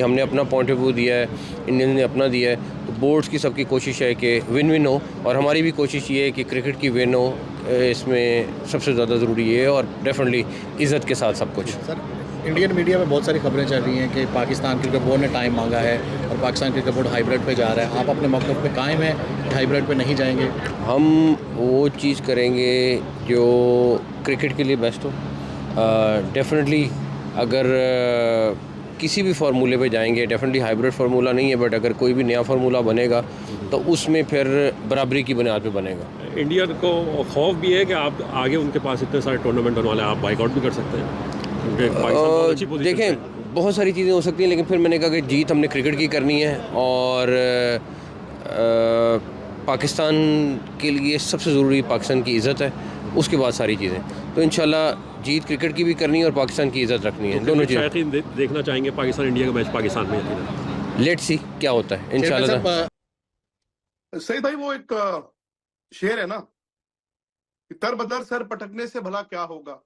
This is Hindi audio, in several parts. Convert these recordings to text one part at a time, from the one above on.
हमने अपना पॉइंट ऑफ व्यू दिया है, इंडियन ने अपना दिया है, तो बोर्ड्स की सबकी कोशिश है कि विन विन हो, और हमारी भी कोशिश ये है कि क्रिकेट की विन हो। इसमें सबसे ज़्यादा ज़रूरी ये है, और डेफिनेटली इज़्ज़त के साथ सब कुछ। सर, इंडियन मीडिया में बहुत सारी खबरें चल रही हैं कि पाकिस्तान क्रिकेट बोर्ड ने टाइम मांगा है और पाकिस्तान क्रिकेट बोर्ड हाइब्रिड पे जा रहा है। आप अपने मौक़िफ़ पे कायम हैं कि हाइब्रिड पे नहीं जाएंगे? हम वो चीज़ करेंगे जो क्रिकेट के लिए बेस्ट हो। डेफिनेटली अगर किसी भी फार्मूले पे जाएंगे, डेफिनेटली हाइब्रिड फार्मूला नहीं है, बट अगर कोई भी नया फार्मूला बनेगा तो उसमें फिर बराबरी की बुनियाद पे बनेगा। इंडिया को खौफ भी है कि आप आगे उनके पास इतने सारे टूर्नामेंट होने वाले हैं, आप बाइकआउट भी कर सकते हैं क्योंकि पाकिस्तान बहुत अच्छी पोजीशन पे है। देखें, बहुत सारी चीज़ें हो सकती हैं, लेकिन फिर मैंने कहा कि जीत हमने क्रिकेट की करनी है, और पाकिस्तान के लिए सबसे ज़रूरी पाकिस्तान की इज़्ज़त है, उसके बाद सारी चीज़ें। तो इंशाल्लाह जीत क्रिकेट की भी करनी है और पाकिस्तान की इज़्ज़त रखनी है, दोनों चीज़ें। देखना चाहेंगे पाकिस्तान इंडिया का मैच पाकिस्तान में यकीनन। लेट्स सी क्या होता है इंशाल्लाह। सही भाई, वो एक शेर है ना कि तर बदर सर पटकने से भला क्या होगा,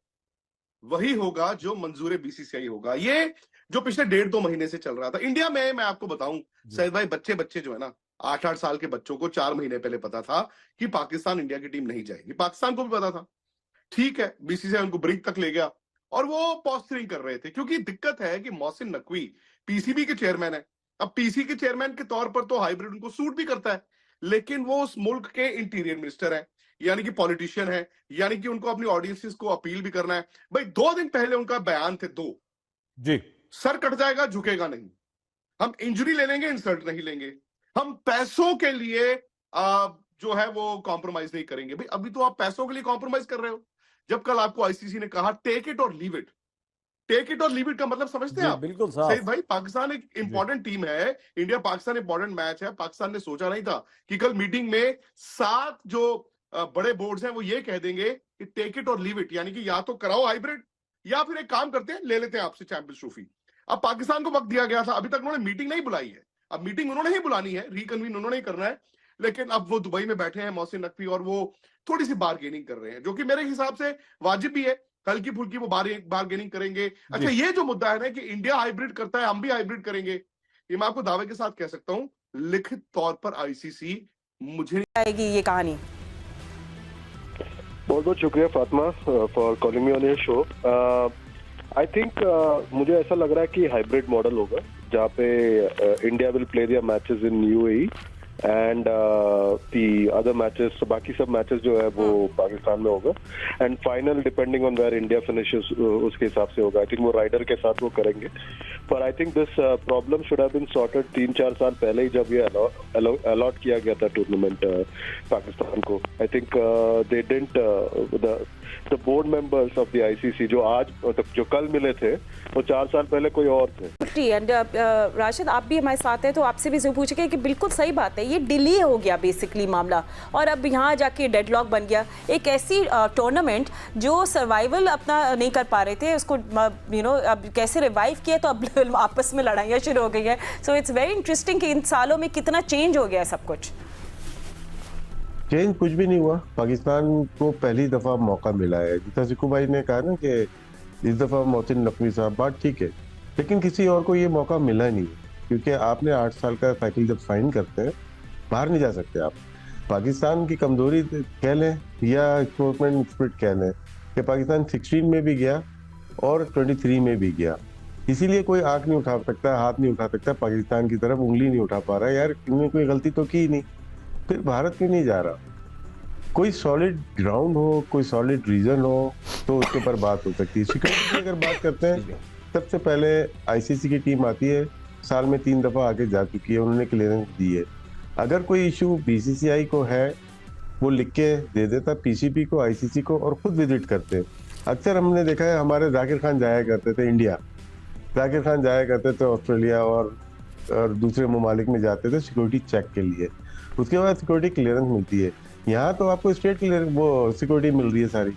वही होगा जो मंजूर बीसीसीआई होगा। ये जो पिछले 1.5-2 महीने से चल रहा था इंडिया में, मैं आपको बताऊं सैयद भाई, बच्चे जो है ना, 8-8 साल के बच्चों को 4 महीने पहले पता था कि पाकिस्तान इंडिया की टीम नहीं जाएगी। पाकिस्तान को भी पता था, ठीक है, बीसीसीआई उनको ब्रेक तक ले गया और वो पॉस्चरिंग कर रहे थे, क्योंकि दिक्कत है कि मोहसिन नकवी पीसीबी के चेयरमैन है। अब पीसी के चेयरमैन के तौर पर तो हाइब्रिड उनको सूट भी करता है, लेकिन वो उस मुल्क के इंटीरियर मिनिस्टर है, यानी कि पॉलिटिशियन है, यानी कि उनको अपनी ऑडियंसेस को अपील भी करना है। भाई 2 दिन पहले उनका बयान थे 2 जी, सर कट जाएगा झुकेगा नहीं, हम इंजरी ले लेंगे इंसल्ट नहीं लेंगे, हम पैसों के लिए जो है वो कॉम्प्रोमाइज नहीं करेंगे। भाई अभी तो आप पैसों के लिए कॉम्प्रोमाइज कर रहे हो, जब कल आपको आईसीसी ने कहा टेक इट और लीव इट। टेक इट और लीव इट का मतलब समझते हैं जी, आप? बिल्कुल सही साफ। भाई, पाकिस्तान एक इंपॉर्टेंट टीम है, इंडिया पाकिस्तान इंपॉर्टेंट मैच है। पाकिस्तान ने सोचा नहीं था कि कल मीटिंग में 7 जो बड़े बोर्ड्स हैं वो ये कह देंगे कि टेक इट और लीव इट, यानी कि या तो कराओ हाइब्रिड या फिर एक काम करते हैं, ले लेते हैं आपसे चैंपियंस ट्रॉफी। अब पाकिस्तान को वक्त दिया गया था, अभी तक उन्होंने मीटिंग नहीं बुलाई है। अब मीटिंग उन्होंने ही बुलानी है, रिकन्वीन उन्होंने ही करना है, लेकिन अब वो दुबई में बैठे हैं मोहसिन नकवी, और वो थोड़ी सी बार्गेनिंग कर रहे हैं, जो कि मेरे हिसाब से वाजिब भी है। हल्की फुल्की वो बार्गेनिंग करेंगे। अच्छा, ये जो मुद्दा है ना कि इंडिया हाइब्रिड करता है, हम भी हाइब्रिड करेंगे, ये मैं आपको दावे के साथ कह सकता हूं, लिखित तौर पर आईसीसी मुझे आएगी ये कहानी। बहुत बहुत शुक्रिया Fatima for calling me on your show. I think मुझे ऐसा लग रहा है कि हाइब्रिड मॉडल होगा जहाँ पे India will play their matches in UAE and the other matches, बाकी सब मैचेस जो है वो पाकिस्तान में होगा, and final depending on where India finishes उसके हिसाब से होगा। आई थिंक वो राइडर के साथ वो करेंगे, पर I think this problem should have been sorted 3-4 साल पहले ही, जब ये अलॉट किया गया था टूर्नामेंट पाकिस्तान को। I think they didn't the board members of the ICC जो आज जो कल मिले थे वो 4 साल पहले कोई और थे। एंड राशिद, आप भी हमारे साथ हैं तो आपसे भी जरूर पूछेंगे कि बिल्कुल सही बात है, ये डिले हो गया बेसिकली मामला, और अब यहाँ जाके डेडलॉक बन गया। एक ऐसी टूर्नामेंट जो सर्वाइवल अपना नहीं कर पा रहे थे, उसको अब कैसे रिवाइव किया, तो अब आपस में लड़ाइयाँ शुरू हो गई हैं। सो इट्स वेरी इंटरेस्टिंग कि इन सालों में कितना चेंज हो गया है सब कुछ। चेंज कुछ भी नहीं हुआ, पाकिस्तान को पहली दफा मौका मिला है। जितना सिक्कू भाई ने कहा ना कि इस दफा मोहसिन नकवी साहब, बात ठीक है, लेकिन किसी और को ये मौका मिला नहीं, क्योंकि आपने 8 साल का साइकिल जब साइन करते हैं बाहर नहीं जा सकते आप। पाकिस्तान की कमजोरी कह लें या स्पोर्ट्समैन स्पिरिट कह लें कि पाकिस्तान 16 में भी गया और 23 में भी गया, इसीलिए कोई आंख नहीं उठा सकता, हाथ नहीं उठा सकता पाकिस्तान की तरफ, उंगली नहीं उठा पा रहा है, यार इन्होंने कोई गलती तो की नहीं, फिर भारत क्यों नहीं जा रहा? कोई सॉलिड ग्राउंड हो, कोई सॉलिड रीजन हो तो उसके ऊपर बात हो सकती है। सिक्योरिटी की अगर बात करते हैं, सबसे पहले आईसीसी की टीम आती है, साल में 3 दफा आगे जा चुकी है, उन्होंने क्लियरेंस दी है। अगर कोई इशू बीसीसीआई को है वो लिख के दे देता पीसीबी को, आईसीसी को, और खुद विजिट करते। अक्सर हमने देखा है, हमारे जाकिर खान जाया करते थे इंडिया, जाकिर खान जाया करते थे ऑस्ट्रेलिया और दूसरे ममालिक में जाते थे सिक्योरिटी चेक के लिए, उसके बाद सिक्योरिटी क्लियरेंस मिलती है। यहाँ तो आपको स्टेट क्लियर वो सिक्योरिटी मिल रही है सारी,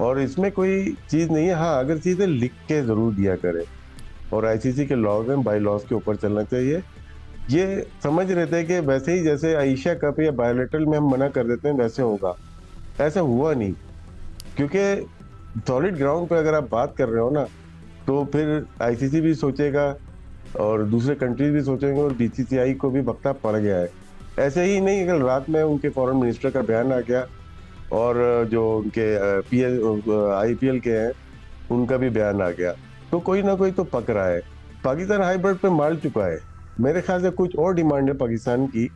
और इसमें कोई चीज़ नहीं है। हाँ, अगर चीज़ें लिख के ज़रूर दिया करें, और आईसीसी के लॉज हैं, बाई लॉज के ऊपर चलना चाहिए। ये समझ रहे थे कि वैसे ही जैसे एशिया कप या बायोलेटरल में हम मना कर देते हैं वैसे होगा, ऐसा हुआ नहीं, क्योंकि सॉलिड ग्राउंड पे अगर आप बात कर रहे हो ना, तो फिर आईसीसी भी सोचेगा और दूसरे कंट्रीज भी सोचेंगे और बीसीसीआई को भी वक्ता पड़ गया है। ऐसे ही नहीं, कल रात में उनके फॉरेन मिनिस्टर का बयान आ गया और जो उनके आईपीएल के हैं उनका भी बयान आ गया, तो कोई ना कोई तो पक रहा है। पाकिस्तान हाइब्रिड पे मार चुका है। मेरे ख्याल से कुछ और डिमांड है पाकिस्तान की,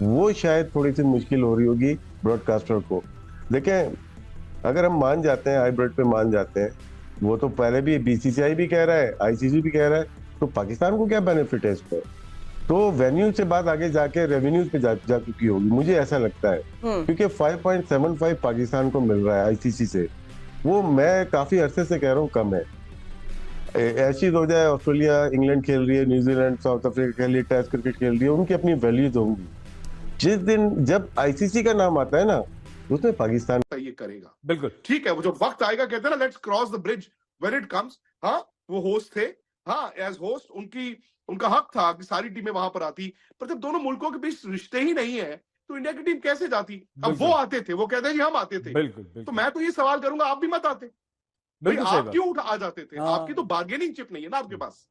वो शायद थोड़ी सी मुश्किल हो रही होगी ब्रॉडकास्टर को। देखें, अगर हम मान जाते हैं हाइब्रिड पे मान जाते हैं, वो तो पहले भी बीसीसीआई भी कह रहा है, आईसीसी भी कह रहा है, तो पाकिस्तान को क्या बेनिफिट है इस पर? तो वेन्यू से बात आगे जाके रेवेन्यूज पे जा चुकी होगी, मुझे ऐसा लगता है, क्योंकि 5.75 पाकिस्तान को मिल रहा है आईसीसी से, वो मैं काफी अरसे से कह रहा हूँ कम है। ऐसी हो जाए, ऑस्ट्रेलिया इंग्लैंड खेल रही है, न्यूजीलैंड साउथ अफ्रीका खेल रही है, टेस्ट क्रिकेट खेल रही है, उनकी अपनी वैल्यूज होंगी। जिस दिन जब आईसीसी का नाम आता है ना, उसमें पाकिस्तान ये करेगा। बिल्कुल ठीक है, वो जो वक्त आएगा, कहते हैं ना, let's cross the bridge when it comes. हाँ, वो होस्ट थे, हाँ, एज होस्ट उनका हक था कि सारी टीमें वहां पर आती, पर जब दोनों मुल्कों के बीच रिश्ते ही नहीं है तो इंडिया की टीम कैसे जाती? अब वो आते थे, वो कहते हैं जी हम आते थे। बिल्कुल तो मैं तो ये सवाल करूंगा, आप भी मत आते भाई, बिल्कुल सही आप बात। क्यों आ जाते थे? हाँ। आपकी तो बार्गेनिंग चिप नहीं है ना आपके पास।